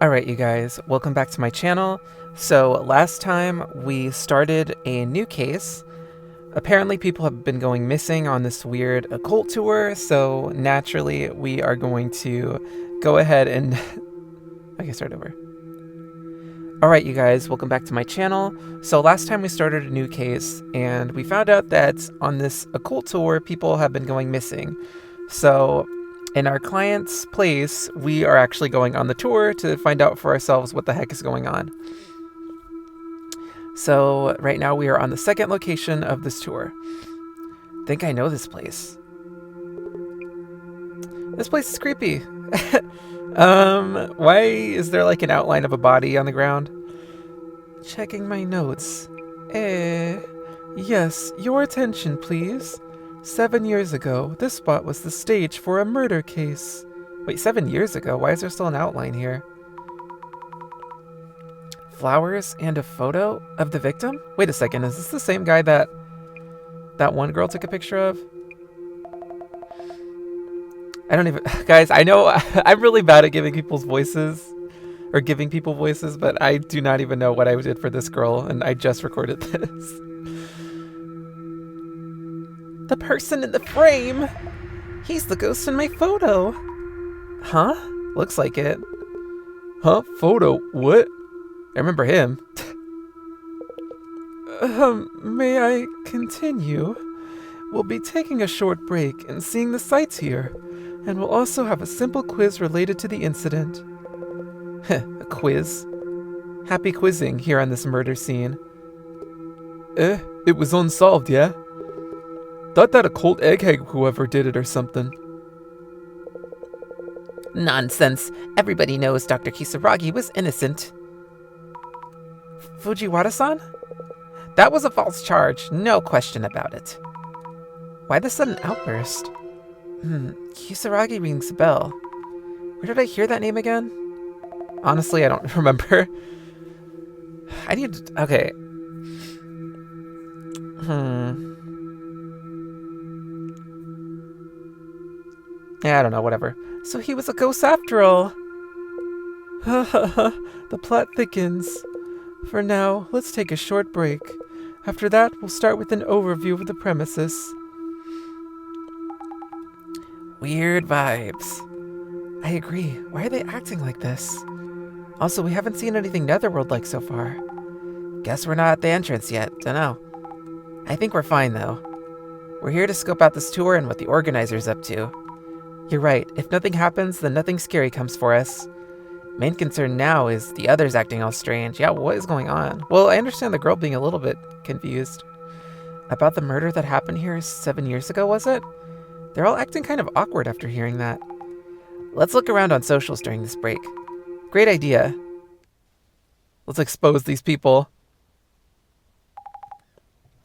Alright, you guys, welcome back to my channel. So last time we started a new case. Apparently people have been going missing on this weird occult tour, so naturally we are going to go ahead and... okay, start over. Alright, you guys, welcome back to my channel. So last time we started a new case, and we found out that on this occult tour people have been going missing. So... in our client's place, we are actually going on the tour to find out for ourselves what the heck is going on. So right now we are on the second location of this tour. I think I know this place. This place is creepy. Why is there like an outline of a body on the ground? Checking my notes. Yes, your attention please. 7 years ago, this spot was the stage for a murder case. Wait, 7 years ago? Why is there still an outline here? Flowers and a photo of the victim? Wait a second, is this the same guy that one girl took a picture of? I don't even... guys, I know I'm really bad at giving people voices, but I do not even know what I did for this girl, and I just recorded this. The person in the frame! He's the ghost in my photo! Huh? Looks like it. Huh? Photo? What? I remember him. May I continue? We'll be taking a short break and seeing the sights here, and we'll also have a simple quiz related to the incident. A quiz? Happy quizzing here on this murder scene. It was unsolved, yeah? Thought that occult egghead whoever did it or something. Nonsense. Everybody knows Dr. Kisaragi was innocent. Fujiwara-san? That was a false charge, no question about it. Why the sudden outburst? Kisaragi rings a bell. Where did I hear that name again? Honestly, I don't remember. I need to... okay. Yeah, I don't know, whatever. So he was a ghost after all. The plot thickens. For now, let's take a short break. After that, we'll start with an overview of the premises. Weird vibes. I agree. Why are they acting like this? Also, we haven't seen anything netherworld-like so far. Guess we're not at the entrance yet. Dunno. I think we're fine, though. We're here to scope out this tour and what the organizer's up to. You're right. If nothing happens, then nothing scary comes for us. Main concern now is the others acting all strange. Yeah, what is going on? Well, I understand the girl being a little bit confused. About the murder that happened here 7 years ago, was it? They're all acting kind of awkward after hearing that. Let's look around on socials during this break. Great idea. Let's expose these people.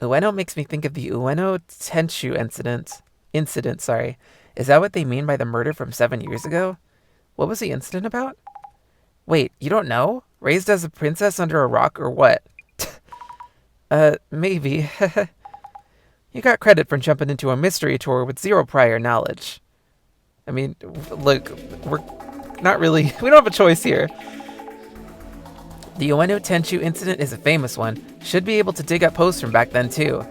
Ueno makes me think of the Ueno Tenchu incident. Is that what they mean by the murder from 7 years ago? What was the incident about? Wait, you don't know? Raised as a princess under a rock or what? Maybe. You got credit for jumping into a mystery tour with zero prior knowledge. I mean, look, we're not really... we don't have a choice here. The Ueno Tenchu incident is a famous one. Should be able to dig up posts from back then, too.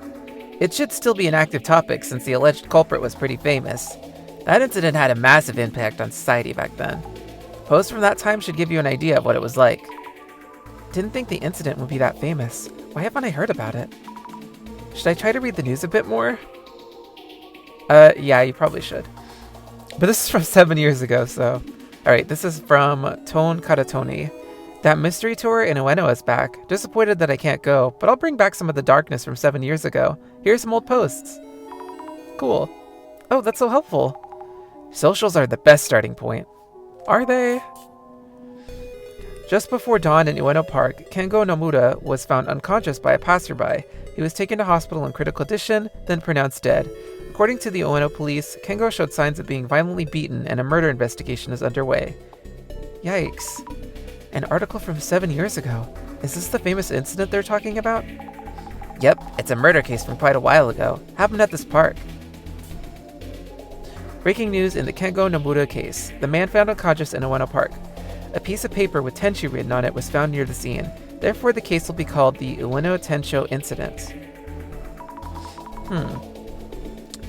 It should still be an active topic since the alleged culprit was pretty famous. That incident had a massive impact on society back then. Posts from that time should give you an idea of what it was like. Didn't think the incident would be that famous. Why haven't I heard about it? Should I try to read the news a bit more? Yeah, you probably should. But this is from 7 years ago, so... Alright, this is from Ton Karatoni. That mystery tour in Ueno is back. Disappointed that I can't go, but I'll bring back some of the darkness from 7 years ago. Here's some old posts. Cool. Oh, that's so helpful. Socials are the best starting point. Are they? Just before dawn in Ueno Park, Kengo Nomura was found unconscious by a passerby. He was taken to hospital in critical condition, then pronounced dead. According to the Ueno police, Kengo showed signs of being violently beaten and a murder investigation is underway. Yikes. An article from 7 years ago. Is this the famous incident they're talking about? Yep, it's a murder case from quite a while ago. Happened at this park. Breaking news in the Kengo Nomura case. The man found unconscious in Ueno Park. A piece of paper with Tenchu written on it was found near the scene. Therefore, the case will be called the Ueno Tenchu incident.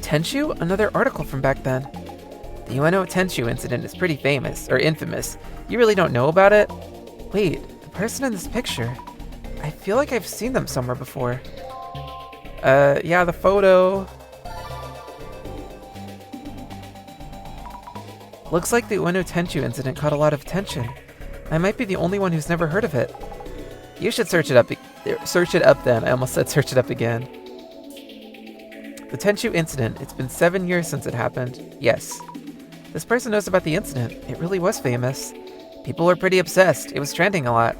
Tenchu? Another article from back then. The Ueno Tenchu incident is pretty famous, or infamous. You really don't know about it? Wait, the person in this picture. I feel like I've seen them somewhere before. Yeah, the photo. Looks like the Ueno Tenchu incident caught a lot of attention. I might be the only one who's never heard of it. You should search it up. Search it up then. I almost said search it up again. The Tenchu incident. It's been 7 years since it happened. Yes. This person knows about the incident. It really was famous. People were pretty obsessed. It was trending a lot.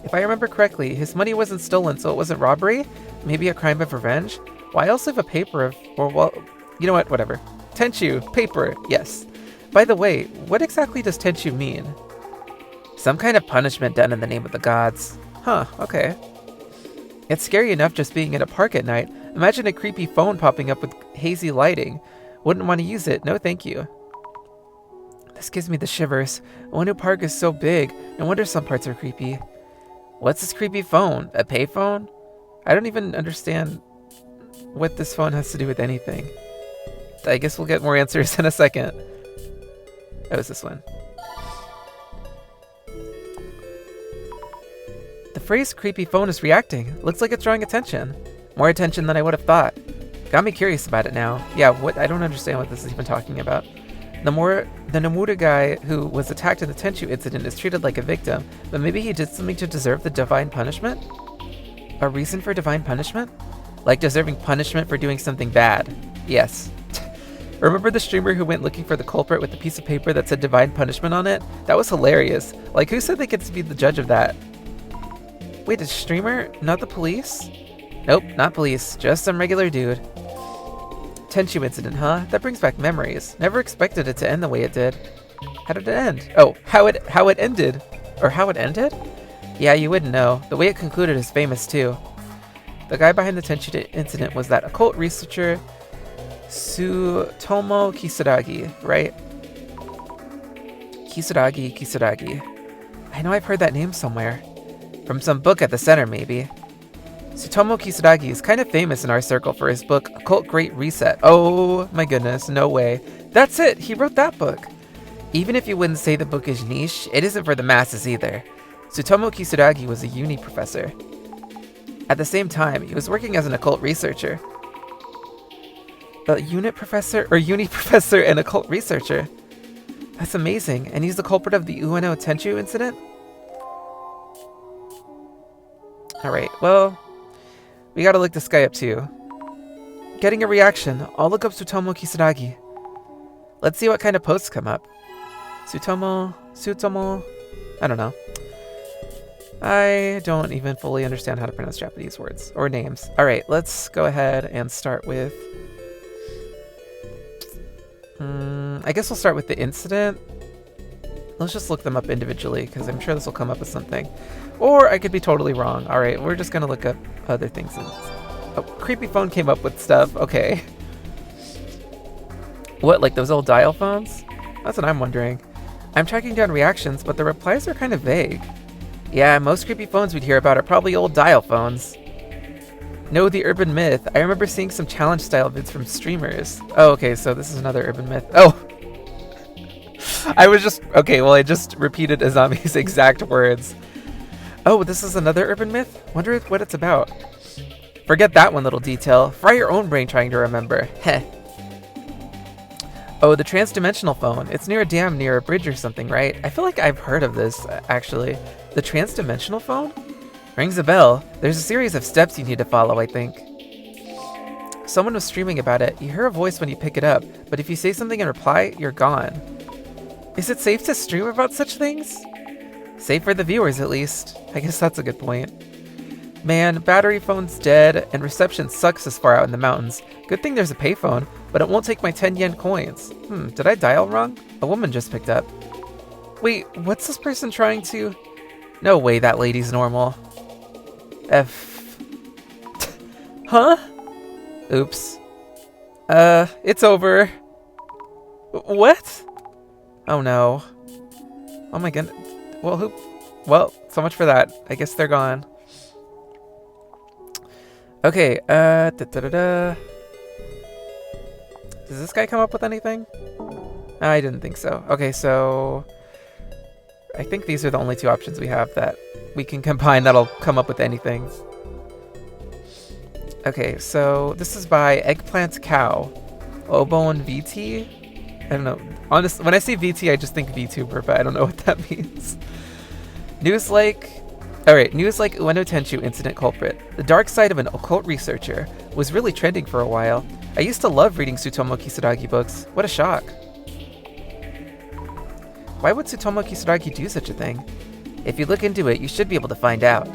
If I remember correctly, his money wasn't stolen, so it wasn't robbery? Maybe a crime of revenge? Well, I also have a paper of... Or, well, you know what? Whatever. Tenchu. Paper. Yes. By the way, what exactly does Tenchu mean? Some kind of punishment done in the name of the gods. Huh, okay. It's scary enough just being in a park at night. Imagine a creepy phone popping up with hazy lighting. Wouldn't want to use it. No, thank you. This gives me the shivers. Ueno Park is so big. No wonder some parts are creepy. What's this creepy phone? A payphone? I don't even understand what this phone has to do with anything. I guess we'll get more answers in a second. Oh, it's this one. The phrase creepy phone is reacting. Looks like it's drawing attention. More attention than I would have thought. Got me curious about it now. Yeah, what? I don't understand what this is even talking about. The Nomura guy who was attacked in the Tenchu incident is treated like a victim, but maybe he did something to deserve the divine punishment? A reason for divine punishment? Like deserving punishment for doing something bad. Yes. Remember the streamer who went looking for the culprit with the piece of paper that said divine punishment on it? That was hilarious. Like, who said they get to be the judge of that? Wait, a streamer? Not the police? Nope, not police. Just some regular dude. Tenchu incident, huh? That brings back memories. Never expected it to end the way it did. How did it end? Oh, how it ended. Or how it ended? Yeah, you wouldn't know. The way it concluded is famous too. The guy behind the Tenchu incident was that occult researcher Tsutomu Kisaragi, right? Kisaragi. I know I've heard that name somewhere. From some book at the center, maybe. Tsutomu Kisaragi is kind of famous in our circle for his book, Occult Great Reset. Oh my goodness, no way. That's it, he wrote that book. Even if you wouldn't say the book is niche, it isn't for the masses either. Tsutomu Kisaragi was a uni professor. At the same time, he was working as an occult researcher. A uni professor and occult researcher. That's amazing, and he's the culprit of the Ueno Tenchu incident? Alright, well, we gotta look this guy up too. Getting a reaction. I'll look up Tsutomu Kisaragi. Let's see what kind of posts come up. Tsutomu. I don't know. I don't even fully understand how to pronounce Japanese words or names. Alright, let's go ahead and start with... I guess we'll start with the incident. Let's just look them up individually, because I'm sure this will come up with something. Or I could be totally wrong. Alright, we're just gonna look up other things. Oh, creepy phone came up with stuff. Okay. What, like those old dial phones? That's what I'm wondering. I'm tracking down reactions, but the replies are kind of vague. Yeah, most creepy phones we'd hear about are probably old dial phones. No, the urban myth. I remember seeing some challenge-style vids from streamers. Oh, okay, so this is another urban myth. Oh! I just repeated Azami's exact words. Oh, this is another urban myth? Wonder what it's about. Forget that one little detail. Fry your own brain trying to remember. Heh. Oh, the transdimensional phone. It's near a dam near a bridge or something, right? I feel like I've heard of this, actually. The transdimensional phone? Rings a bell. There's a series of steps you need to follow, I think. Someone was streaming about it. You hear a voice when you pick it up, but if you say something in reply, you're gone. Is it safe to stream about such things? Safe for the viewers, at least. I guess that's a good point. Man, battery phone's dead, and reception sucks this far out in the mountains. Good thing there's a payphone, but it won't take my 10 yen coins. Did I dial wrong? A woman just picked up. Wait, what's this person trying to... No way that lady's normal. F... Huh? Oops. It's over. What? Oh no. Oh my goodness. Well, well, so much for that. I guess they're gone. Okay, Does this guy come up with anything? I didn't think so. Okay, so I think these are the only two options we have that we can combine that'll come up with anything. Okay, so this is by Eggplant Cow. Obon VT? I don't know. Honestly, when I say VT, I just think VTuber, but I don't know what that means. News like Ueno Tenchu incident culprit. The dark side of an occult researcher was really trending for a while. I used to love reading Tsutomu Kisaragi books. What a shock. Why would Tsutomu Kisaragi do such a thing? If you look into it, you should be able to find out.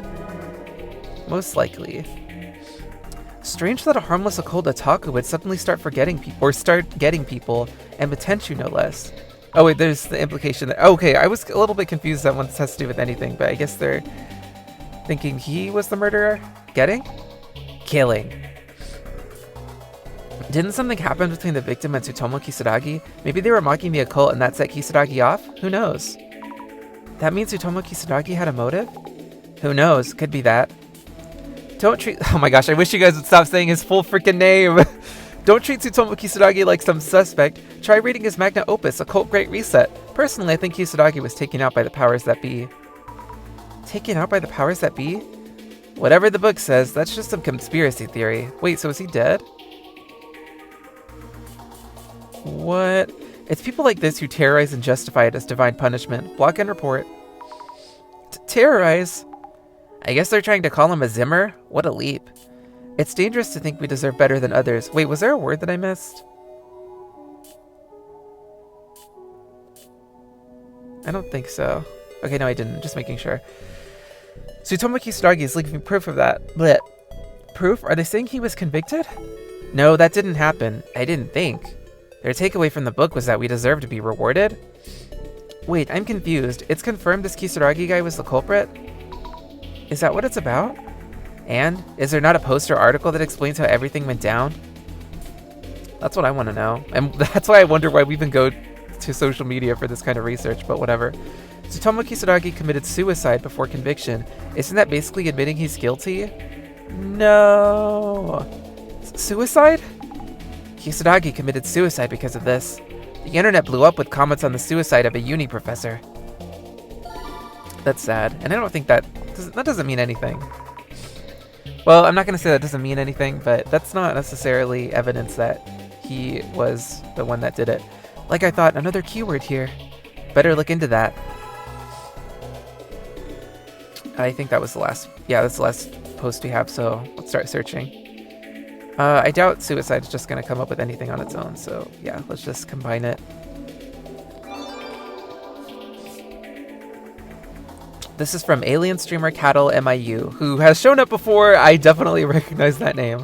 Most likely. Strange that a harmless occult otaku would suddenly start getting people, and Tenchu no less. Oh wait, there's the implication that... Okay, I was a little bit confused that one has to do with anything, but I guess they're thinking he was the murderer? Getting? Killing. Didn't something happen between the victim and Tsutomu Kisaragi? Maybe they were mocking the occult and that set Kisaragi off? Who knows? That means Tsutomu Kisaragi had a motive? Who knows? Could be that. Don't treat... Oh my gosh, I wish you guys would stop saying his full freaking name. Don't treat Tsutomu Kisaragi like some suspect. Try reading his magnum opus, Occult Great Reset. Personally, I think Kisaragi was taken out by the powers that be. Taken out by the powers that be? Whatever the book says, that's just some conspiracy theory. Wait, so is he dead? What? It's people like this who terrorize and justify it as divine punishment. Block and report. Terrorize? I guess they're trying to call him a Zimmer? What a leap. It's dangerous to think we deserve better than others. Wait, was there a word that I missed? I don't think so. Okay, no, I didn't. Just making sure. Tsutomu Kisaragi is leaving proof of that. Blech. Proof? Are they saying he was convicted? No, that didn't happen. I didn't think. Their takeaway from the book was that we deserve to be rewarded? Wait, I'm confused. It's confirmed this Kisaragi guy was the culprit? Is that what it's about? And is there not a poster article that explains how everything went down? That's what I want to know. And that's why I wonder why we even go to social media for this kind of research, but whatever. Tsutomu Kisaragi committed suicide before conviction. Isn't that basically admitting he's guilty? No. Suicide? Kisaragi committed suicide because of this. The internet blew up with comments on the suicide of a uni professor. That's sad, and I don't think that doesn't mean anything. Well, I'm not going to say that doesn't mean anything, but that's not necessarily evidence that he was the one that did it. Like I thought, another keyword here. Better look into that. I think that was the last... Yeah, that's the last post we have, so let's start searching. I doubt suicide's just going to come up with anything on its own, so yeah, let's just combine it. This is from Alien Streamer Cattle MIU, who has shown up before. I definitely recognize that name.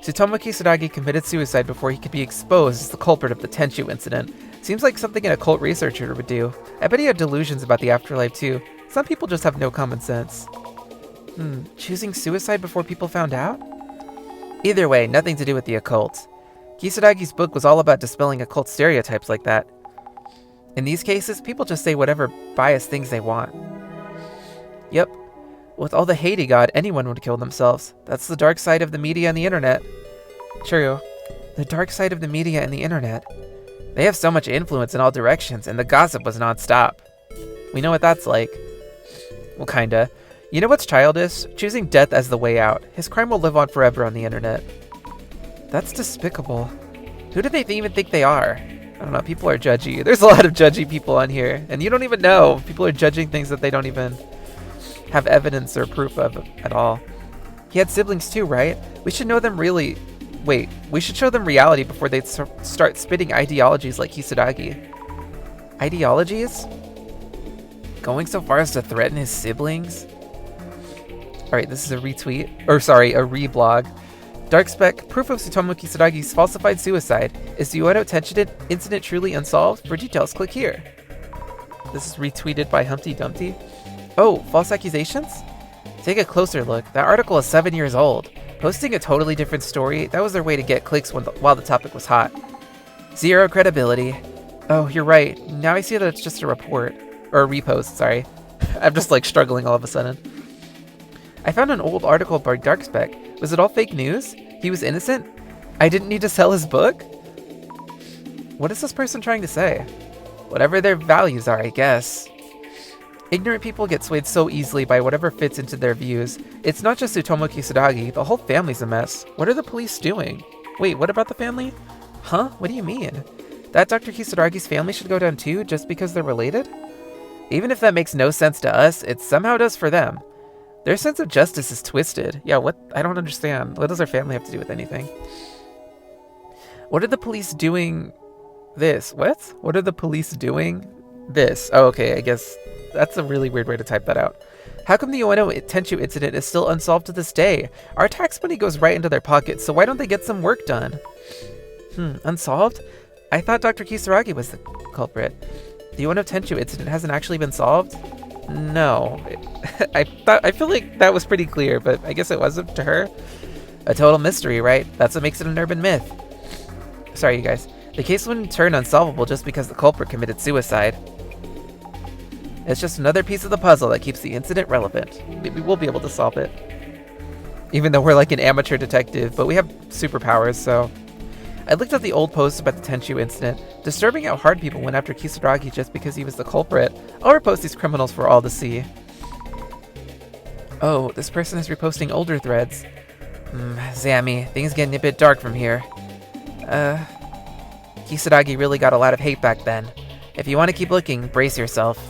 Tsutomu Kisaragi committed suicide before he could be exposed as the culprit of the Tenchu incident. Seems like something an occult researcher would do. I bet he had delusions about the afterlife too. Some people just have no common sense. Choosing suicide before people found out? Either way, nothing to do with the occult. Kisaragi's book was all about dispelling occult stereotypes like that. In these cases, people just say whatever biased things they want. Yep. With all the hate he got, anyone would kill themselves. That's the dark side of the media and the internet. True. The dark side of the media and the internet. They have so much influence in all directions, and the gossip was non-stop. We know what that's like. Well, kinda. You know what's childish? Choosing death as the way out. His crime will live on forever on the internet. That's despicable. Who do they even think they are? I don't know, people are judgy. There's a lot of judgy people on here, and you don't even know. People are judging things that they don't even have evidence or proof of at all. He had siblings too, right? We should know them really... Wait, we should show them reality before they start spitting ideologies like Kisaragi. Ideologies? Going so far as to threaten his siblings? Alright, this is a retweet. Or sorry, a reblog. Dark Spec, proof of Tsutomu Kisaragi's falsified suicide. Is the Ueno Tenchu incident truly unsolved? For details, click here. This is retweeted by Humpty Dumpty. Oh, false accusations? Take a closer look. That article is 7 years old. Posting a totally different story, that was their way to get clicks while the topic was hot. Zero credibility. Oh, you're right. Now I see that it's just a report. Or a repost, sorry. I'm just like struggling all of a sudden. I found an old article by Darkspec. Was it all fake news? He was innocent? I didn't need to sell his book? What is this person trying to say? Whatever their values are, I guess. Ignorant people get swayed so easily by whatever fits into their views. It's not just Tsutomu Kisaragi, the whole family's a mess. What are the police doing? Wait, what about the family? Huh? What do you mean? That Dr. Kisaragi's family should go down too, just because they're related? Even if that makes no sense to us, it somehow does for them. Their sense of justice is twisted. Yeah, what? I don't understand. What does our family have to do with anything? What are the police doing this? What? What are the police doing this? Oh, okay, I guess that's a really weird way to type that out. How come the Ueno Tenchu incident is still unsolved to this day? Our tax money goes right into their pockets, so why don't they get some work done? Unsolved? I thought Dr. Kisaragi was the culprit. The Ueno Tenchu incident hasn't actually been solved? No. I feel like that was pretty clear, but I guess it wasn't to her. A total mystery, right? That's what makes it an urban myth. Sorry, you guys. The case wouldn't turn unsolvable just because the culprit committed suicide. It's just another piece of the puzzle that keeps the incident relevant. Maybe we'll be able to solve it. Even though we're like an amateur detective, but we have superpowers, so... I looked at the old posts about the Tenchu incident, disturbing how hard people went after Kisaragi just because he was the culprit. I'll repost these criminals for all to see. Oh, this person is reposting older threads. Zammy, things getting a bit dark from here. Kisaragi really got a lot of hate back then. If you want to keep looking, brace yourself.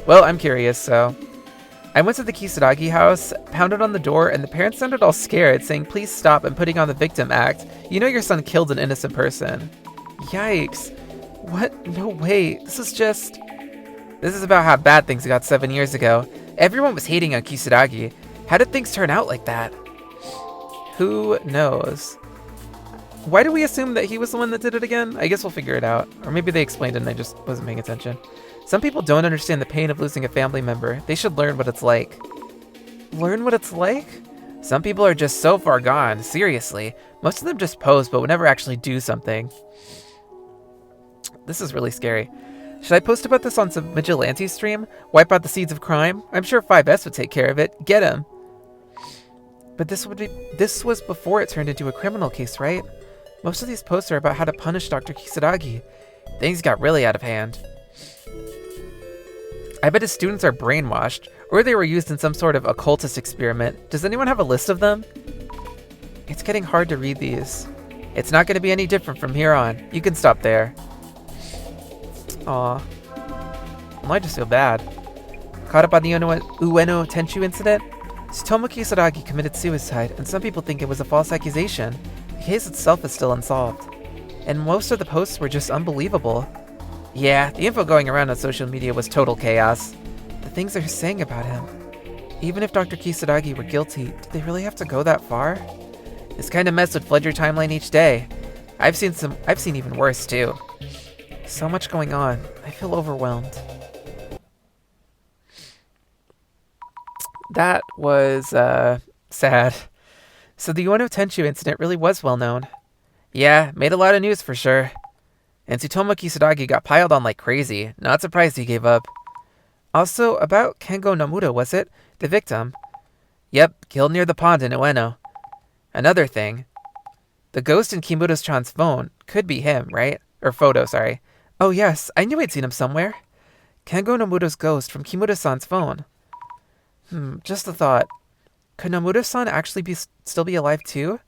Well, I'm curious, so... I went to the Kisaragi house, pounded on the door, and the parents sounded all scared, saying please stop and putting on the victim act. You know your son killed an innocent person. Yikes. What? No way. This is about how bad things got 7 years ago. Everyone was hating on Kisaragi. How did things turn out like that? Who knows? Why do we assume that he was the one that did it again? I guess we'll figure it out. Or maybe they explained it and I just wasn't paying attention. Some people don't understand the pain of losing a family member. They should learn what it's like. Learn what it's like? Some people are just so far gone, seriously. Most of them just pose but would never actually do something. This is really scary. Should I post about this on some vigilante stream? Wipe out the seeds of crime? I'm sure 5S would take care of it. Get him. But this was before it turned into a criminal case, right? Most of these posts are about how to punish Dr. Kisaragi. Things got really out of hand. I bet his students are brainwashed, or they were used in some sort of occultist experiment. Does anyone have a list of them? It's getting hard to read these. It's not going to be any different from here on. You can stop there. Aw. Well, I just feel bad. Caught up on the Ueno Tenchu incident? Tsutomu Kisaragi committed suicide, and some people think it was a false accusation. The case itself is still unsolved. And most of the posts were just unbelievable. Yeah, the info going around on social media was total chaos. The things they're saying about him. Even if Dr. Kisaragi were guilty, did they really have to go that far? This kind of mess would flood your timeline each day. I've seen even worse too. So much going on. I feel overwhelmed. That was, sad. So the Ueno Tenchu incident really was well known. Yeah, made a lot of news for sure. And Tsutomu Kisaragi got piled on like crazy. Not surprised he gave up. Also, about Kengo Nomura, was it? The victim. Yep, killed near the pond in Ueno. Another thing. The ghost in Kimura-chan's phone could be him, right? Or photo, sorry. Oh yes, I knew I'd seen him somewhere. Kengo Nomura's ghost from Kimura-san's phone. Just a thought. Could Nomura-san actually still be alive too?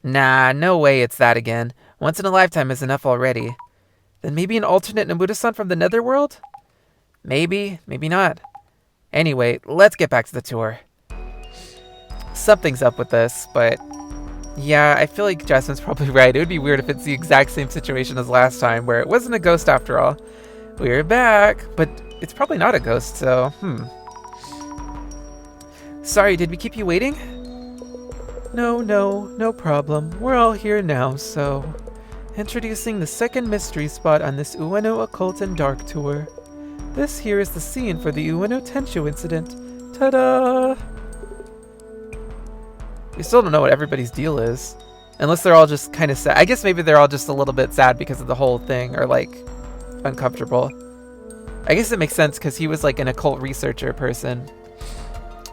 Nah, no way it's that again. Once in a lifetime is enough already. Then maybe an alternate Nomura-san from the Netherworld? Maybe, maybe not. Anyway, let's get back to the tour. Something's up with this, but... yeah, I feel like Jasmine's probably right. It would be weird if it's the exact same situation as last time, where it wasn't a ghost after all. We're back, but it's probably not a ghost, so, Sorry, did we keep you waiting? No problem. We're all here now, so... Introducing the second mystery spot on this Ueno Occult and Dark tour. This here is the scene for the Ueno Tenchu incident. Ta-da! We still don't know what everybody's deal is. Unless they're all just kind of sad. I guess maybe they're all just a little bit sad because of the whole thing, or like, uncomfortable. I guess it makes sense because he was like an occult researcher person.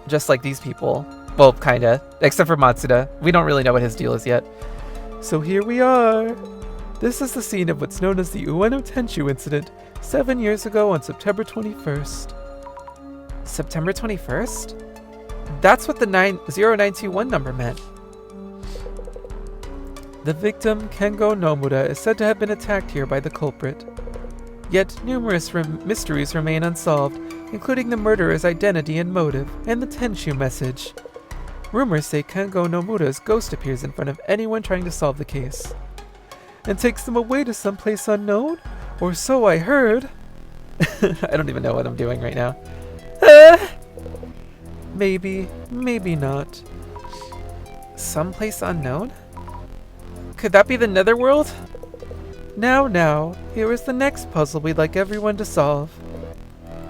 Just like these people. Well, kinda. Except for Matsuda. We don't really know what his deal is yet. So here we are. This is the scene of what's known as the Ueno Tenchu incident 7 years ago on September 21st. September 21st? That's what the 0921 number meant. The victim, Kengo Nomura, is said to have been attacked here by the culprit. Yet numerous mysteries remain unsolved, including the murderer's identity and motive, and the Tenchu message. Rumors say Kengo Nomura's ghost appears in front of anyone trying to solve the case, and takes them away to someplace unknown? Or so I heard. I don't even know what I'm doing right now. Maybe, maybe not. Someplace unknown? Could that be the Netherworld? Now, here is the next puzzle we'd like everyone to solve.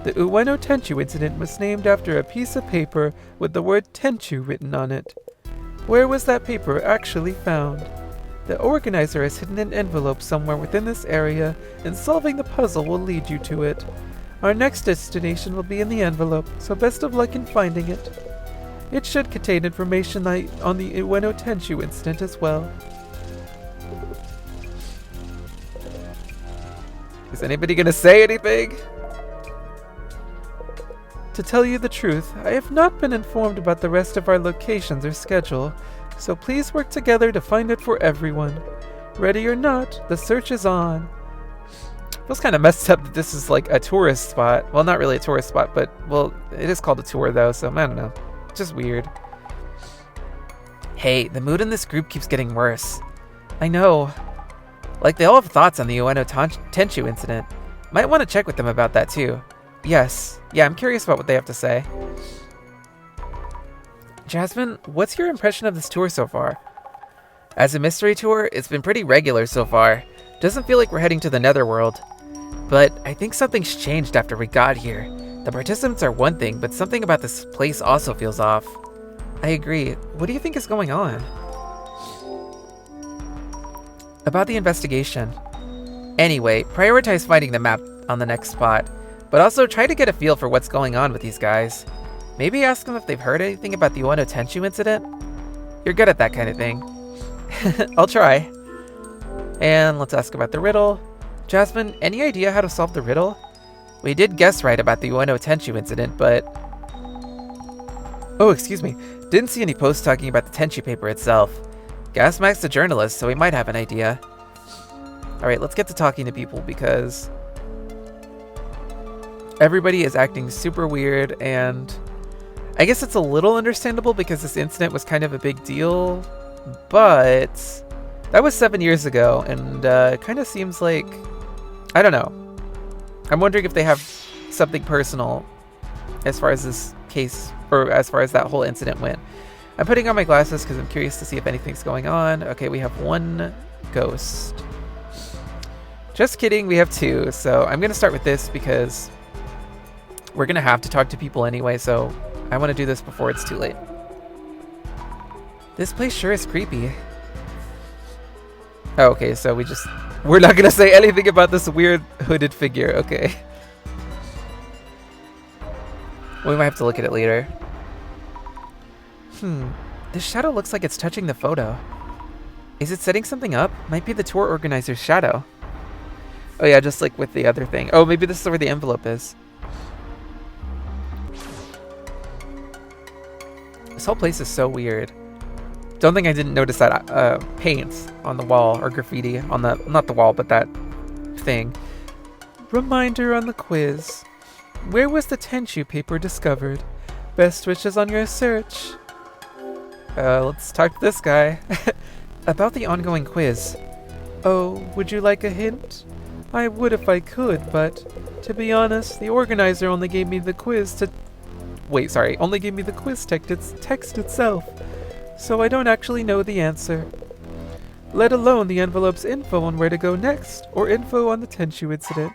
The Ueno Tenchu incident was named after a piece of paper with the word Tenchu written on it. Where was that paper actually found? The organizer has hidden an envelope somewhere within this area, and solving the puzzle will lead you to it. Our next destination will be in the envelope, so best of luck in finding it. It should contain information on the Ueno Tenchu incident as well. Is anybody gonna say anything? To tell you the truth, I have not been informed about the rest of our locations or schedule, so please work together to find it for everyone. Ready or not, the search is on. Feels kind of messed up that this is like a tourist spot. Well, not really a tourist spot, but, well, it is called a tour though, so I don't know. Just weird. Hey, the mood in this group keeps getting worse. I know. Like, they all have thoughts on the Ueno Tenchu incident. Might want to check with them about that too. Yes. Yeah, I'm curious about what they have to say. Jasmine, what's your impression of this tour so far? As a mystery tour, it's been pretty regular so far. Doesn't feel like we're heading to the Netherworld. But I think something's changed after we got here. The participants are one thing, but something about this place also feels off. I agree. What do you think is going on? About the investigation. Anyway, prioritize finding the map on the next spot, but also try to get a feel for what's going on with these guys. Maybe ask them if they've heard anything about the Ueno Tenchu incident? You're good at that kind of thing. I'll try. And let's ask about the riddle. Jasmine, any idea how to solve the riddle? We did guess right about the Ueno Tenchu incident, but... Oh, excuse me. Didn't see any posts talking about the Tenchu paper itself. Gasmack's a journalist, so he might have an idea. Alright, let's get to talking to people because... everybody is acting super weird, and... I guess it's a little understandable because this incident was kind of a big deal, but... that was 7 years ago, and it kind of seems like... I don't know. I'm wondering if they have something personal as far as this case, or as far as that whole incident went. I'm putting on my glasses because I'm curious to see if anything's going on. Okay, we have one ghost. Just kidding, we have two. So I'm going to start with this because we're going to have to talk to people anyway, so I want to do this before it's too late. This place sure is creepy. Oh, okay, so we're not going to say anything about this weird hooded figure, okay. We might have to look at it later. This shadow looks like it's touching the photo. Is it setting something up? Might be the tour organizer's shadow. Oh yeah, just like with the other thing. Oh, maybe this is where the envelope is. This whole place is so weird. Don't think I didn't notice that paint on the wall, or graffiti on the, not the wall, but that thing. Reminder on the quiz. Where was the Tenchu paper discovered? Best wishes on your search. Let's talk to this guy. About the ongoing quiz. Oh, would you like a hint? I would if I could, but to be honest, the organizer only gave me the quiz to... Wait, sorry, only gave me the quiz text itself, so I don't actually know the answer. Let alone the envelope's info on where to go next, or info on the Tenchu incident.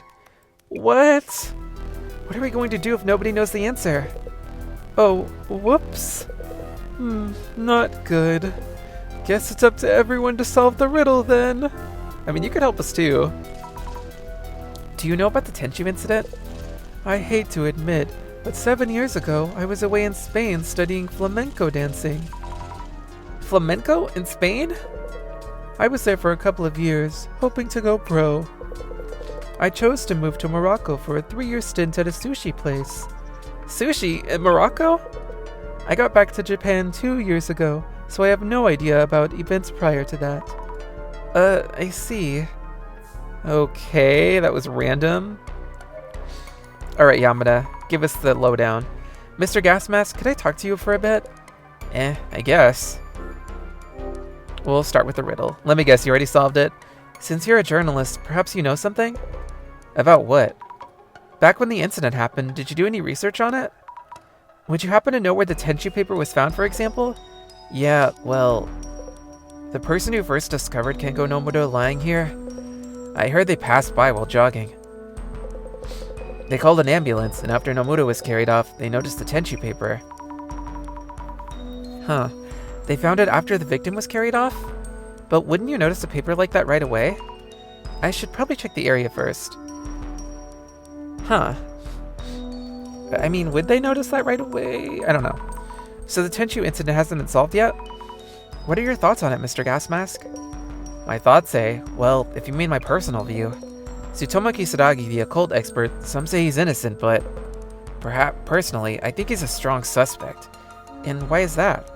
What? What are we going to do if nobody knows the answer? Oh, whoops. Not good. Guess it's up to everyone to solve the riddle then. I mean, you could help us too. Do you know about the Tenchu incident? I hate to admit, but 7 years ago, I was away in Spain studying flamenco dancing. Flamenco in Spain? I was there for a couple of years, hoping to go pro. I chose to move to Morocco for a 3-year stint at a sushi place. Sushi in Morocco? I got back to Japan 2 years ago, so I have no idea about events prior to that. I see. Okay, that was random. Alright, Yamada, give us the lowdown. Mr. Gasmask, could I talk to you for a bit? I guess. We'll start with the riddle. Let me guess, you already solved it? Since you're a journalist, perhaps you know something? About what? Back when the incident happened, did you do any research on it? Would you happen to know where the Tenchu paper was found, for example? Yeah, well... The person who first discovered Kengo Nomoto lying here? I heard they passed by while jogging. They called an ambulance, and after Nomoto was carried off, they noticed the Tenchu paper. Huh. They found it after the victim was carried off? But wouldn't you notice a paper like that right away? I should probably check the area first. Huh. I mean, would they notice that right away? I don't know. So the Tenchu incident hasn't been solved yet? What are your thoughts on it, Mr. Gasmask? My thoughts, eh? Well, if you mean my personal view. Tsutomu Kisaragi, the occult expert, some say he's innocent, but... Perhaps, personally, I think he's a strong suspect. And why is that?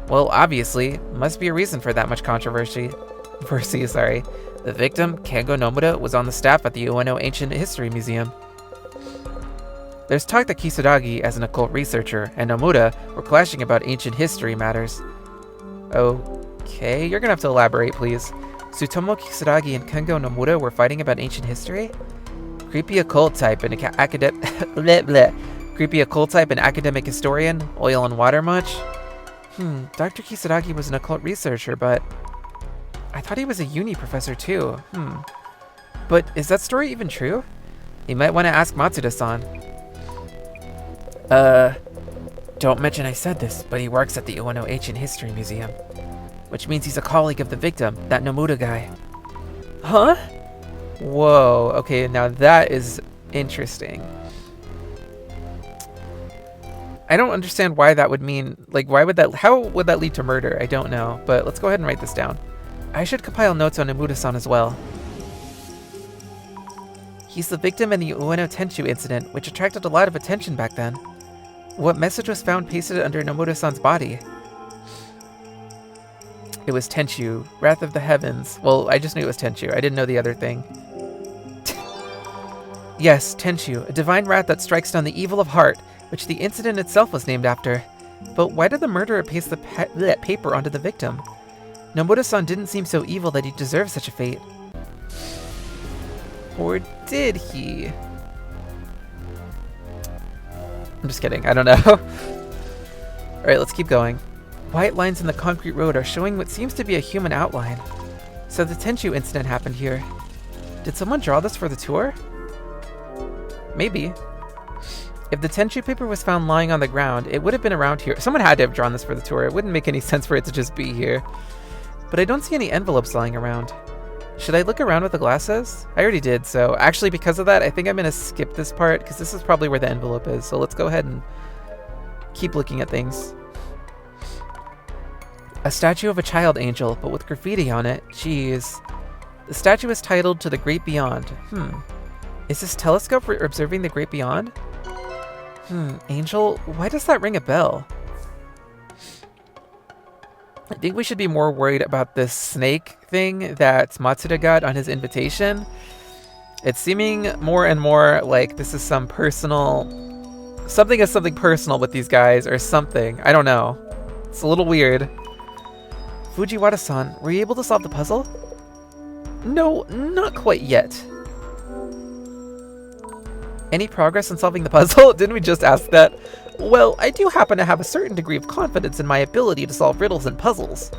Well, obviously, must be a reason for that much controversy. The victim, Kengo Nomoto, was on the staff at the Ueno Ancient History Museum. There's talk that Kisaragi, as an occult researcher, and Nomoto were clashing about ancient history matters. Okay, you're gonna have to elaborate, please. Tsutomu Kisaragi and Kengo Nomoto were fighting about ancient history? Creepy occult type and creepy occult type and academic historian? Oil and water much? Dr. Kisaragi was an occult researcher, but... I thought he was a uni professor too. But is that story even true? You might want to ask Matsuda-san. Don't mention I said this, but he works at the Ueno Ancient History Museum. Which means he's a colleague of the victim, that Nomoto guy. Huh? Whoa, okay, now that is interesting. I don't understand why that would mean, like, how would that lead to murder? I don't know, but let's go ahead and write this down. I should compile notes on Nomoto-san as well. He's the victim in the Ueno Tenchu incident, which attracted a lot of attention back then. What message was found pasted under Nomoto-san's body? It was Tenchu, Wrath of the Heavens. Well, I just knew it was Tenchu. I didn't know the other thing. Yes, Tenchu, a divine wrath that strikes down the evil of heart, which the incident itself was named after. But why did the murderer paste that paper onto the victim? Nomoto-san didn't seem so evil that he deserved such a fate. Or did he? I'm just kidding, I don't know. Alright, let's keep going. White lines in the concrete road are showing what seems to be a human outline. So the Tenchu incident happened here. Did someone draw this for the tour? Maybe. If the Tenchu paper was found lying on the ground, it would have been around here. Someone had to have drawn this for the tour. It wouldn't make any sense for it to just be here. But I don't see any envelopes lying around. Should I look around with the glasses? I already did, so actually because of that, I think I'm going to skip this part because this is probably where the envelope is. So let's go ahead and keep looking at things. A statue of a child angel, but with graffiti on it. Jeez. The statue is titled To the Great Beyond. Is this telescope for observing the Great Beyond? Angel? Why does that ring a bell? I think we should be more worried about this snake thing that Matsuda got on his invitation. It's seeming more and more like this is some personal... something personal with these guys or something. I don't know. It's a little weird. Fujiwara-san, were you able to solve the puzzle? No, not quite yet. Any progress in solving the puzzle? Didn't we just ask that? Well, I do happen to have a certain degree of confidence in my ability to solve riddles and puzzles.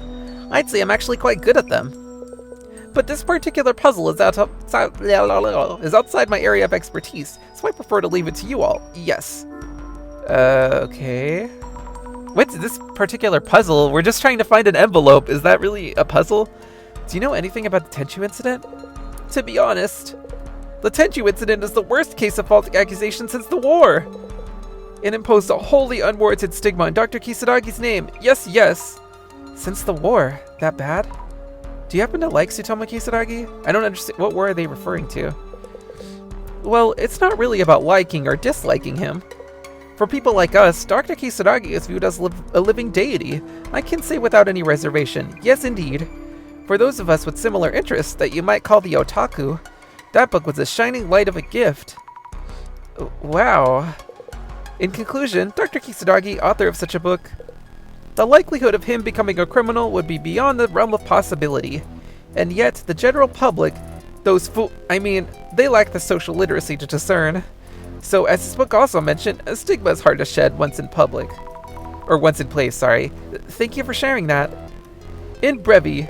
I'd say I'm actually quite good at them. But this particular puzzle is outside my area of expertise, so I prefer to leave it to you all. Yes. Okay. What's this particular puzzle? We're just trying to find an envelope. Is that really a puzzle? Do you know anything about the Tenchu incident? To be honest, The Tenchu incident is the worst case of false accusation since the war. It imposed a wholly unwarranted stigma on Dr. Kisaragi's name. Yes, yes. Since the war? That bad? Do you happen to like Tsutomu Kisaragi? I don't understand. What war are they referring to? Well, it's not really about liking or disliking him. For people like us, Dr. Kisaragi is viewed as a living deity. I can say without any reservation, yes indeed. For those of us with similar interests that you might call the otaku, that book was a shining light of a gift. Wow. In conclusion, Dr. Kisaragi, author of such a book, the likelihood of him becoming a criminal would be beyond the realm of possibility. And yet, the general public, they lack the social literacy to discern. So, as this book also mentioned, a stigma is hard to shed once in public. Or once in place, sorry. Thank you for sharing that. In brevi,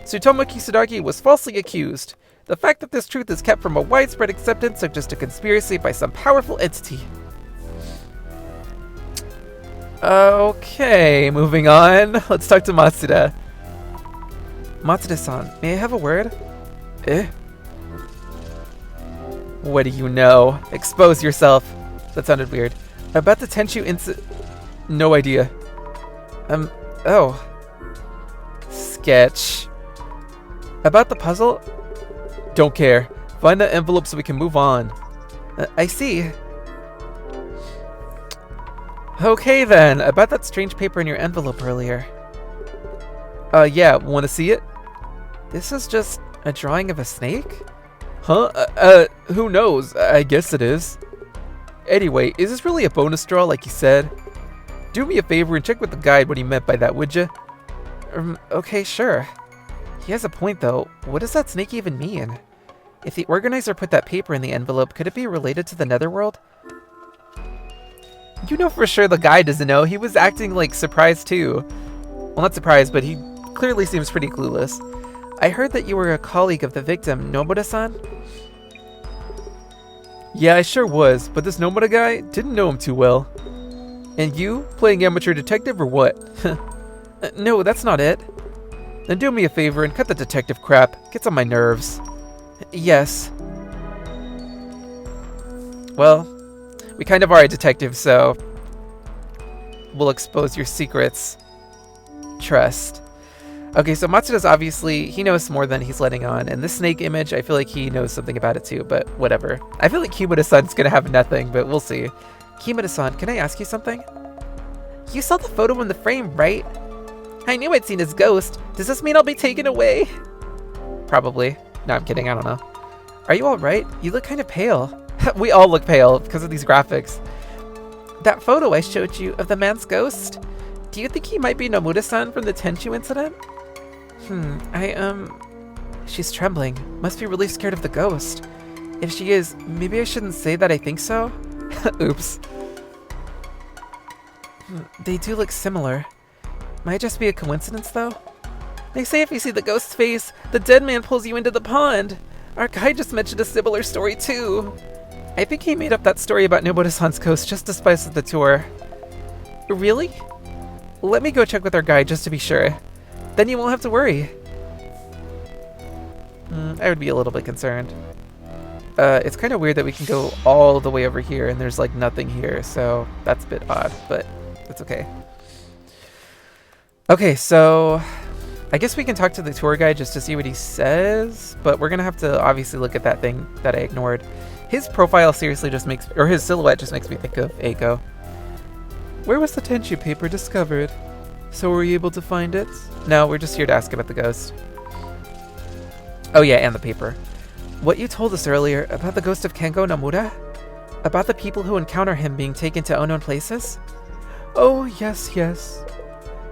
Tsutomu Kisaragi was falsely accused. The fact that this truth is kept from a widespread acceptance suggests a conspiracy by some powerful entity. Okay, moving on. Let's talk to Matsuda. Matsuda-san, may I have a word? What do you know? Expose yourself. That sounded weird. About the Tenchu No idea. Oh. Sketch. About the puzzle? Don't care. Find that envelope so we can move on. I see. Okay then, about that strange paper in your envelope earlier. Yeah, wanna see it? This is just a drawing of a snake? Huh? Who knows? I guess it is. Anyway, is this really a bonus draw like you said? Do me a favor and check with the guide what he meant by that, would ya? Okay, sure. He has a point though. What does that snake even mean? If the organizer put that paper in the envelope, could it be related to the netherworld? You know for sure the guy doesn't know. He was acting like surprised too. Well, not surprised, but he clearly seems pretty clueless. I heard that you were a colleague of the victim, Nomura-san? Yeah, I sure was, but this Nomura guy didn't know him too well. And you? Playing amateur detective or what? No, that's not it. Then do me a favor and cut the detective crap. Gets on my nerves. Yes. Well, we kind of are a detective, so we'll expose your secrets. Trust. Okay, so Matsuda's obviously, he knows more than he's letting on, and this snake image, I feel like he knows something about it too, but whatever. I feel like Kimura-san's gonna have nothing, but we'll see. Kimura-san, can I ask you something? You saw the photo in the frame, right? I knew I'd seen his ghost. Does this mean I'll be taken away? Probably. No, I'm kidding, I don't know. Are you alright? You look kind of pale. We all look pale because of these graphics. That photo I showed you of the man's ghost? Do you think he might be Nomura-san from the Tenchu incident? She's trembling. Must be really scared of the ghost. If she is, maybe I shouldn't say that I think so? Oops. They do look similar. Might just be a coincidence, though? They say if you see the ghost's face, the dead man pulls you into the pond. Our guy just mentioned a similar story, too. I think he made up that story about Nomura-san's ghost just to spice up the tour. Really? Let me go check with our guide just to be sure. Then you won't have to worry. I would be a little bit concerned. It's kind of weird that we can go all the way over here and there's like nothing here, so that's a bit odd, but it's okay. Okay, so I guess we can talk to the tour guide just to see what he says, but we're gonna have to obviously look at that thing that I ignored. His profile seriously just makes, or his silhouette just makes me think of Eiko. Where was the Tenchu paper discovered? So were you able to find it? No, we're just here to ask about the ghost. Oh yeah, and the paper. What you told us earlier about the ghost of Kengo Nomura? About the people who encounter him being taken to unknown places? Oh, yes, yes.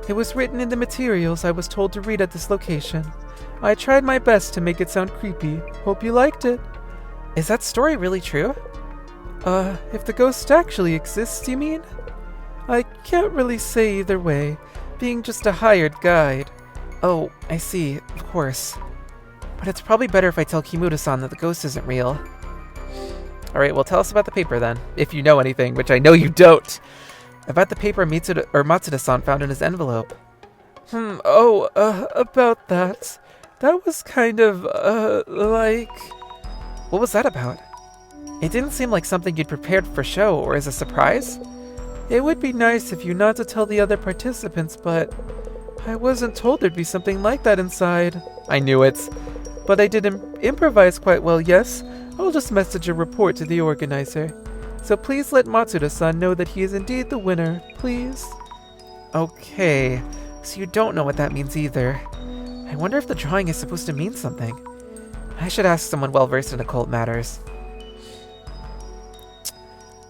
It was written in the materials I was told to read at this location. I tried my best to make it sound creepy. Hope you liked it. Is that story really true? If the ghost actually exists, you mean? I can't really say either way, being just a hired guide. Oh, I see, of course. But it's probably better if I tell Kimura-san that the ghost isn't real. Alright, well tell us about the paper then, if you know anything, which I know you don't. About the paper Matsuda-san found in his envelope. About that. That was kind of, like... What was that about? It didn't seem like something you'd prepared for show or as a surprise. It would be nice if you not to tell the other participants, but I wasn't told there'd be something like that inside. I knew it. But I did improvise quite well, yes. I'll just message a report to the organizer. So please let Matsuda-san know that he is indeed the winner, please. Okay, so you don't know what that means either. I wonder if the drawing is supposed to mean something. I should ask someone well-versed in occult matters.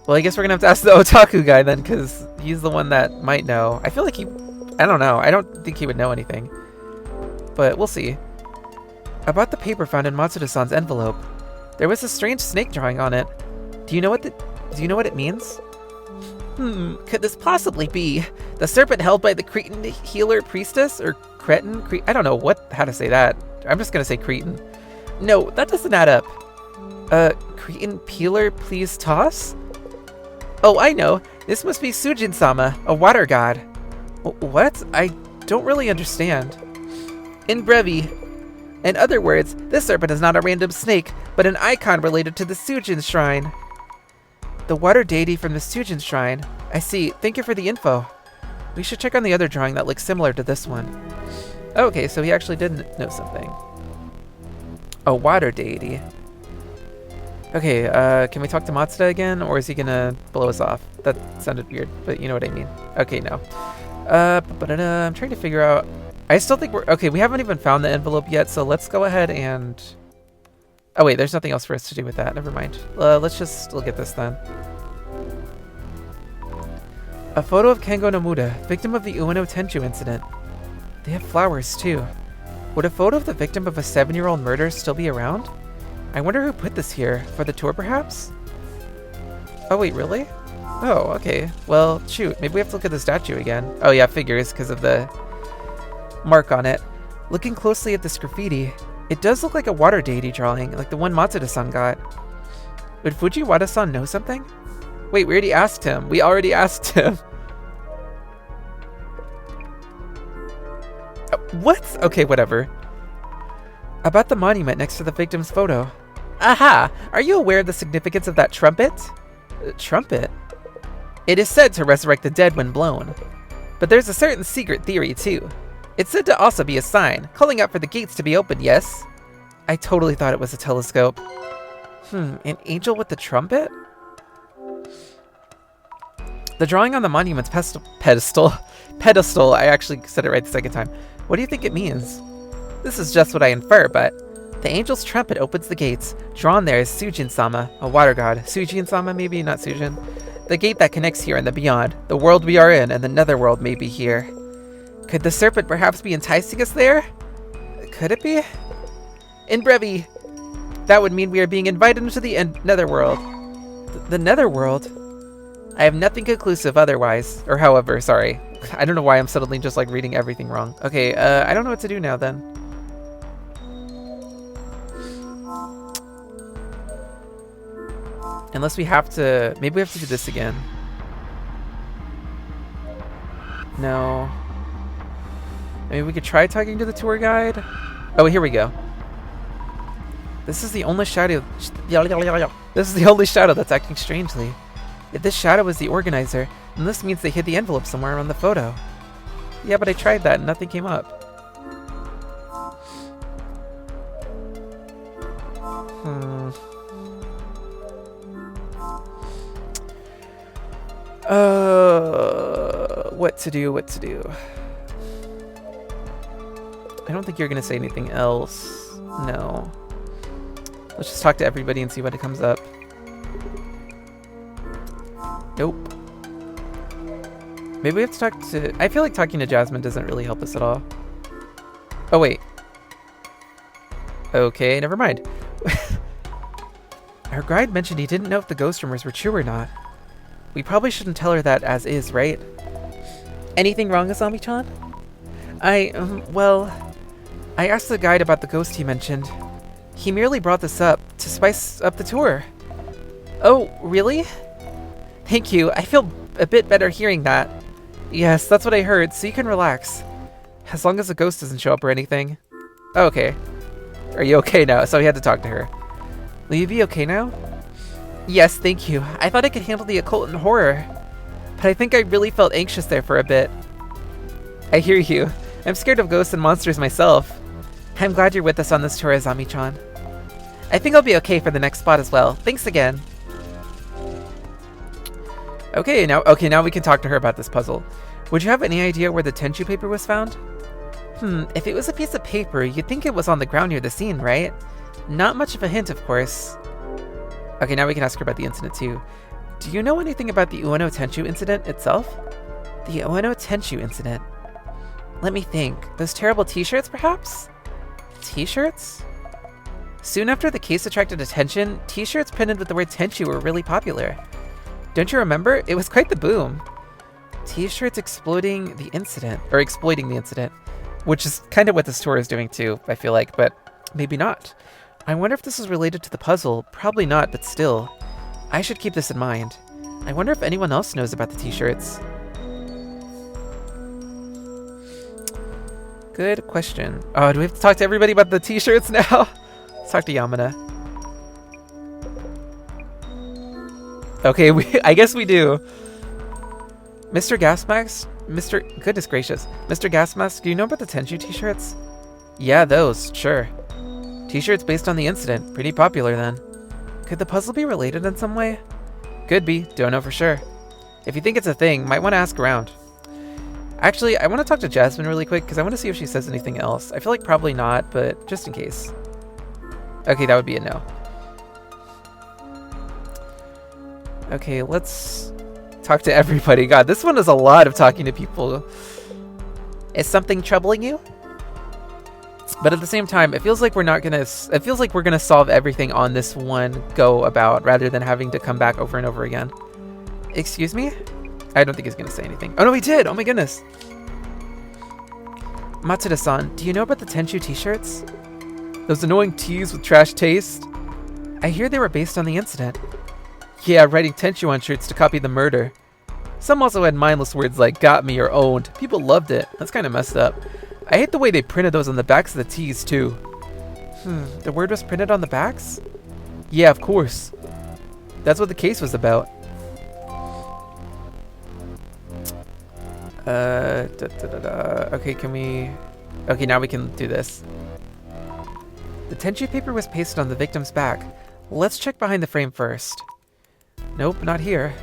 Well, I guess we're gonna have to ask the otaku guy then, because he's the one that might know. I feel like I don't know. I don't think he would know anything. But we'll see. About the paper found in Matsuda-san's envelope. There was a strange snake drawing on it. Do you know what it means? Could this possibly be the serpent held by the Cretan healer priestess? Or Cretan? I don't know how to say that. I'm just gonna say Cretan. No, that doesn't add up. Cretan peeler, please toss? Oh, I know. This must be Sujin-sama, a water god. What? I don't really understand. In brevi. In other words, this serpent is not a random snake, but an icon related to the Sujin shrine. The water deity from the Sujin shrine. I see. Thank you for the info. We should check on the other drawing that looks similar to this one. Okay, so he actually did know something. A water deity. Okay, can we talk to Matsuda again, or is he gonna blow us off? That sounded weird, but you know what I mean. Okay, no. I'm trying to figure out... I still think okay, we haven't even found the envelope yet, so let's go ahead and... Oh wait, there's nothing else for us to do with that. Never mind. Let's just look at this then. A photo of Kengo Nomura, victim of the Ueno Tenchu incident. They have flowers too. Would a photo of the victim of a 7-year-old murder still be around? I wonder who put this here. For the tour, perhaps? Oh, wait, really? Oh, okay. Well, shoot. Maybe we have to look at the statue again. Oh, yeah, figures, because of the mark on it. Looking closely at this graffiti, it does look like a water deity drawing, like the one Matsuda-san got. Would Fujiwara-san know something? Wait, we already asked him. We already asked him. What? Okay, whatever. About the monument next to the victim's photo. Aha! Are you aware of the significance of that trumpet? Trumpet? It is said to resurrect the dead when blown. But there's a certain secret theory, too. It's said to also be a sign, calling out for the gates to be opened, yes? I totally thought it was a telescope. An angel with the trumpet? The drawing on the monument's pedestal, I actually said it right the second time. What do you think it means? This is just what I infer, but the angel's trumpet opens the gates. Drawn there is Sujin-sama, a water god. Sujin-sama, maybe? Not Sujin. The gate that connects here and the beyond. The world we are in and the netherworld may be here. Could the serpent perhaps be enticing us there? Could it be? In brevi, that would mean we are being invited into the netherworld. The netherworld? I have nothing conclusive otherwise. Or however, sorry. I don't know why I'm suddenly just like reading everything wrong. Okay, I don't know what to do now then. Unless we have to... Maybe we have to do this again. No. Maybe we could try talking to the tour guide? Oh, here we go. This is the only shadow... This is the only shadow that's acting strangely. If this shadow is the organizer, then this means they hid the envelope somewhere on the photo. Yeah, but I tried that and nothing came up. What to do? I don't think you're gonna say anything else. No. Let's just talk to everybody and see what it comes up. Nope. Maybe we have to talk to... I feel like talking to Jasmine doesn't really help us at all. Oh, wait. Okay, never mind. Our guide mentioned he didn't know if the ghost rumors were true or not. We probably shouldn't tell her that as is, right? Anything wrong, Asami-chan? Well... I asked the guide about the ghost he mentioned. He merely brought this up to spice up the tour. Oh, really? Thank you. I feel a bit better hearing that. Yes, that's what I heard, so you can relax. As long as the ghost doesn't show up or anything. Oh, okay. Are you okay now? So he had to talk to her. Will you be okay now? Yes, thank you. I thought I could handle the occult and horror, but I think I really felt anxious there for a bit. I hear you. I'm scared of ghosts and monsters myself. I'm glad you're with us on this tour, Azami-chan. I think I'll be okay for the next spot as well. Thanks again. Okay, now we can talk to her about this puzzle. Would you have any idea where the Tenchu paper was found? If it was a piece of paper, you'd think it was on the ground near the scene, right? Not much of a hint, of course. Okay, now we can ask her about the incident too. Do you know anything about the Ueno Tenchu incident itself? The Ueno Tenchu incident? Let me think. Those terrible t-shirts, perhaps? T-shirts? Soon after the case attracted attention, t-shirts printed with the word Tenchu were really popular. Don't you remember? It was quite the boom. T-shirts exploiting the incident, which is kind of what this tour is doing too, I feel like, but maybe not. I wonder if this is related to the puzzle. Probably not, but still. I should keep this in mind. I wonder if anyone else knows about the t-shirts. Good question. Oh, do we have to talk to everybody about the t-shirts now? Let's talk to Yamada. Okay, I guess we do. Mr. Gasmask? Goodness gracious. Mr. Gasmask, do you know about the Tenchu t-shirts? Yeah, those, sure. T-shirts based on the incident. Pretty popular then. Could the puzzle be related in some way? Could be. Don't know for sure. If you think it's a thing, might want to ask around. Actually, I want to talk to Jasmine really quick because I want to see if she says anything else. I feel like probably not, but just in case. Okay, that would be a no. Okay, let's talk to everybody. God, this one is a lot of talking to people. Is something troubling you? But at the same time, it feels like we're gonna solve everything on this one go about rather than having to come back over and over again. Excuse me? I don't think he's gonna say anything. Oh no, he did! Oh my goodness! Matsuda-san, do you know about the Tenchu t-shirts? Those annoying tees with trash taste? I hear they were based on the incident. Yeah, writing Tenchu on shirts to copy the murder. Some also had mindless words like got me or owned. People loved it. That's kind of messed up. I hate the way they printed those on the backs of the tees too. The word was printed on the backs? Yeah, of course. That's what the case was about. Okay, okay, now we can do this. The Tenchu paper was pasted on the victim's back. Let's check behind the frame first. Nope, not here.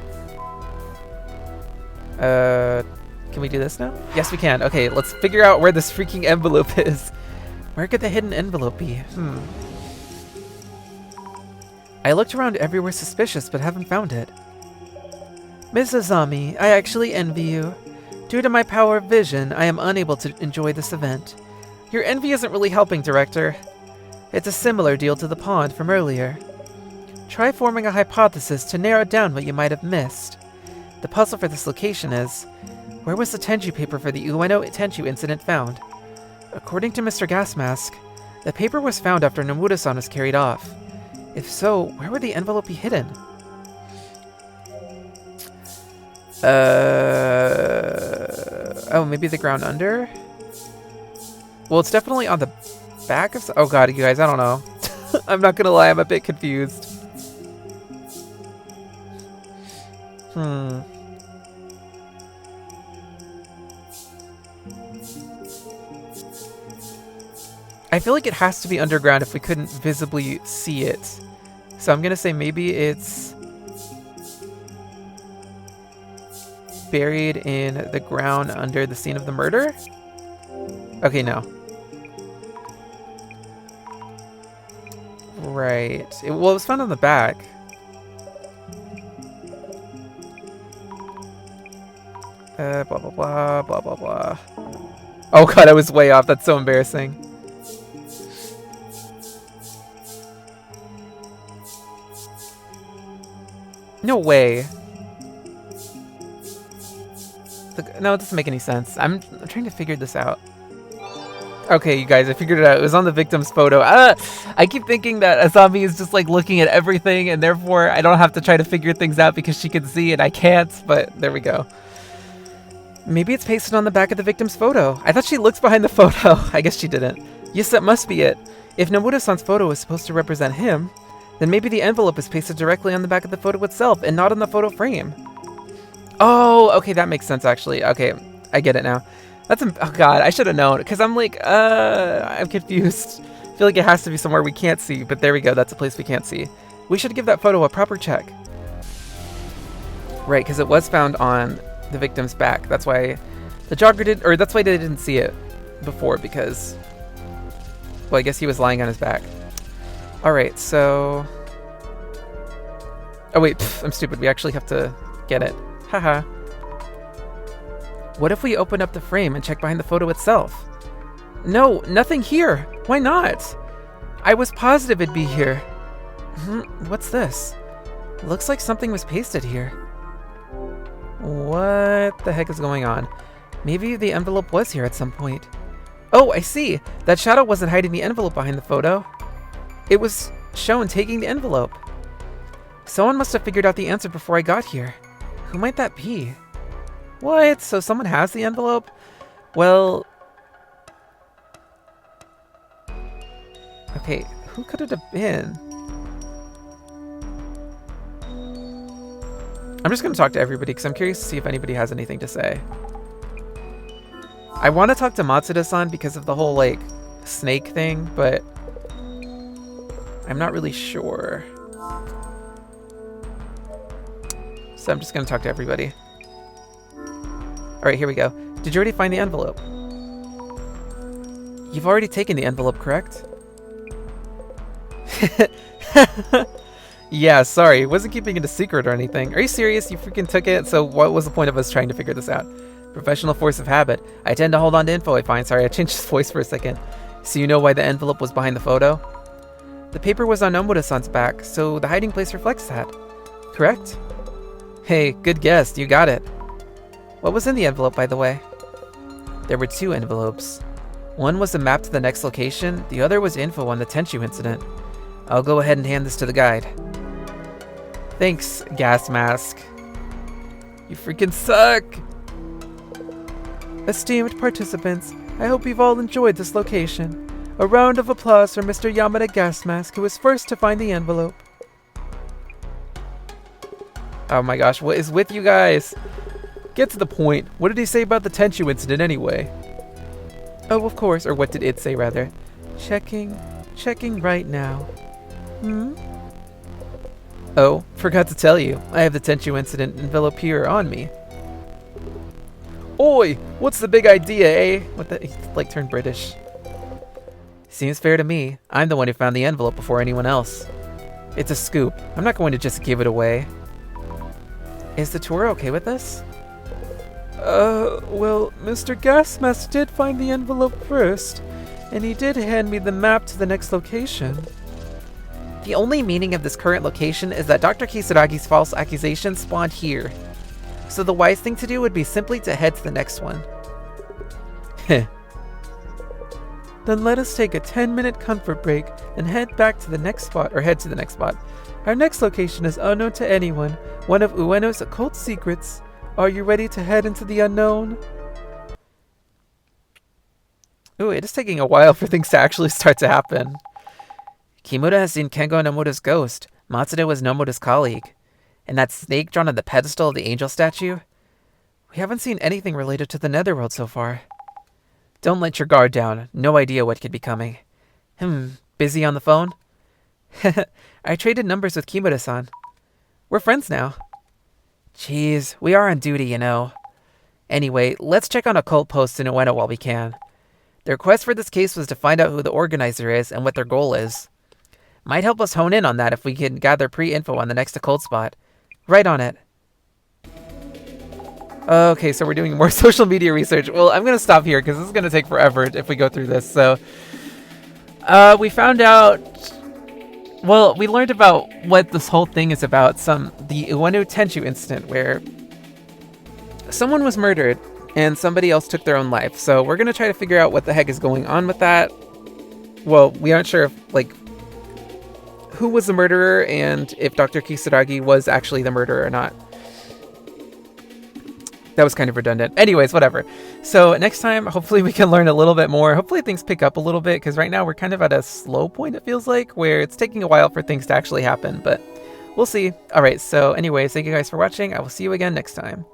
Can we do this now? Yes, we can. Okay, let's figure out where this freaking envelope is. Where could the hidden envelope be? I looked around everywhere suspicious, but haven't found it. Ms. Azami, I actually envy you. Due to my power of vision, I am unable to enjoy this event. Your envy isn't really helping, Director. It's a similar deal to the pond from earlier. Try forming a hypothesis to narrow down what you might have missed. The puzzle for this location is, where was the Tenchu paper for the Ueno Tenchu incident found? According to Mr. Gasmask, the paper was found after Nomura-san was carried off. If so, where would the envelope be hidden? Oh, maybe the ground under? Well, it's definitely on the back of... Oh god, you guys, I don't know. I'm not gonna lie, I'm a bit confused. I feel like it has to be underground if we couldn't visibly see it. So I'm gonna say maybe it's buried in the ground under the scene of the murder? Okay, no. Right. Well, it was found on the back. Blah, blah, blah, blah, blah, blah. Oh god, I was way off. That's so embarrassing. No way. No, it doesn't make any sense. I'm trying to figure this out. Okay, you guys, I figured it out. It was on the victim's photo. I keep thinking that Azami is just like looking at everything and therefore I don't have to try to figure things out because she can see and I can't, but there we go. Maybe it's pasted on the back of the victim's photo. I thought she looked behind the photo. I guess she didn't. Yes, that must be it. If Nomura-san's photo is supposed to represent him, Then maybe the envelope is pasted directly on the back of the photo itself and not on the photo frame. Oh, okay, that makes sense actually. Okay, I get it now. Oh god, I should have known, because I'm like, I'm confused. I feel like it has to be somewhere we can't see, but there we go, that's a place we can't see. We should give that photo a proper check. Right, because it was found on the victim's back. That's why the jogger that's why they didn't see it before, because, well, I guess he was lying on his back. Alright, so... Oh wait, I'm stupid, we actually have to get it. Haha. What if we open up the frame and check behind the photo itself? No, nothing here. Why not? I was positive it'd be here. What's this? Looks like something was pasted here. What the heck is going on? Maybe the envelope was here at some point. Oh, I see. That shadow wasn't hiding the envelope behind the photo. It was shown taking the envelope. Someone must have figured out the answer before I got here. Who might that be? What? So someone has the envelope? Well... Okay, who could it have been? I'm just going to talk to everybody because I'm curious to see if anybody has anything to say. I want to talk to Matsuda-san because of the whole, like, snake thing, but I'm not really sure. So I'm just going to talk to everybody. Alright, here we go. Did you already find the envelope? You've already taken the envelope, correct? Yeah, sorry. Wasn't keeping it a secret or anything. Are you serious? You freaking took it? So what was the point of us trying to figure this out? Professional force of habit. I tend to hold on to info I find. Sorry, I changed his voice for a second. So you know why the envelope was behind the photo? The paper was on Omura-san's back, so the hiding place reflects that. Correct? Hey, good guess. You got it. What was in the envelope, by the way? There were 2 envelopes. One was a map to the next location, the other was info on the Tenchu incident. I'll go ahead and hand this to the guide. Thanks, gas mask. You freaking suck! Esteemed participants, I hope you've all enjoyed this location. A round of applause for Mr. Yamada Gas Mask, who was first to find the envelope. Oh my gosh, what is with you guys? Get to the point. What did he say about the Tenchu incident anyway? Oh, of course, or what did it say rather? Checking right now. Oh, forgot to tell you. I have the Tenchu incident envelope here on me. Oi! What's the big idea, eh? What the... He, like, turned British. Seems fair to me. I'm the one who found the envelope before anyone else. It's a scoop. I'm not going to just give it away. Is the tour okay with this? Well, Mr. Gasmask did find the envelope first, and he did hand me the map to the next location. The only meaning of this current location is that Dr. Kisaragi's false accusation spawned here. So the wise thing to do would be simply to head to the next one. Heh. Then let us take a 10-minute comfort break and head back to the next spot, or head to the next spot. Our next location is unknown to anyone, one of Ueno's occult secrets. Are you ready to head into the unknown? Ooh, it is taking a while for things to actually start to happen. Kimura has seen Kengo Nomura's ghost. Matsuda was Nomura's colleague. And that snake drawn on the pedestal of the angel statue? We haven't seen anything related to the netherworld so far. Don't let your guard down. No idea what could be coming. Busy on the phone? I traded numbers with Kimura-san. We're friends now. Jeez, we are on duty, you know. Anyway, let's check on occult posts in Ueno while we can. Their quest for this case was to find out who the organizer is and what their goal is. Might help us hone in on that if we can gather pre-info on the next occult spot. Right on it. Okay, so we're doing more social media research. Well, I'm going to stop here because this is going to take forever if we go through this. So, we found out... Well, we learned about what this whole thing is about. The Ueno Tenchu incident where someone was murdered and somebody else took their own life. So we're going to try to figure out what the heck is going on with that. Well, we aren't sure if, like, who was the murderer and if Dr. Kisaragi was actually the murderer or not. That was kind of redundant. Anyways, whatever. So next time, hopefully we can learn a little bit more. Hopefully things pick up a little bit, because right now we're kind of at a slow point, it feels like, where it's taking a while for things to actually happen, but we'll see. All right, so anyways, thank you guys for watching. I will see you again next time.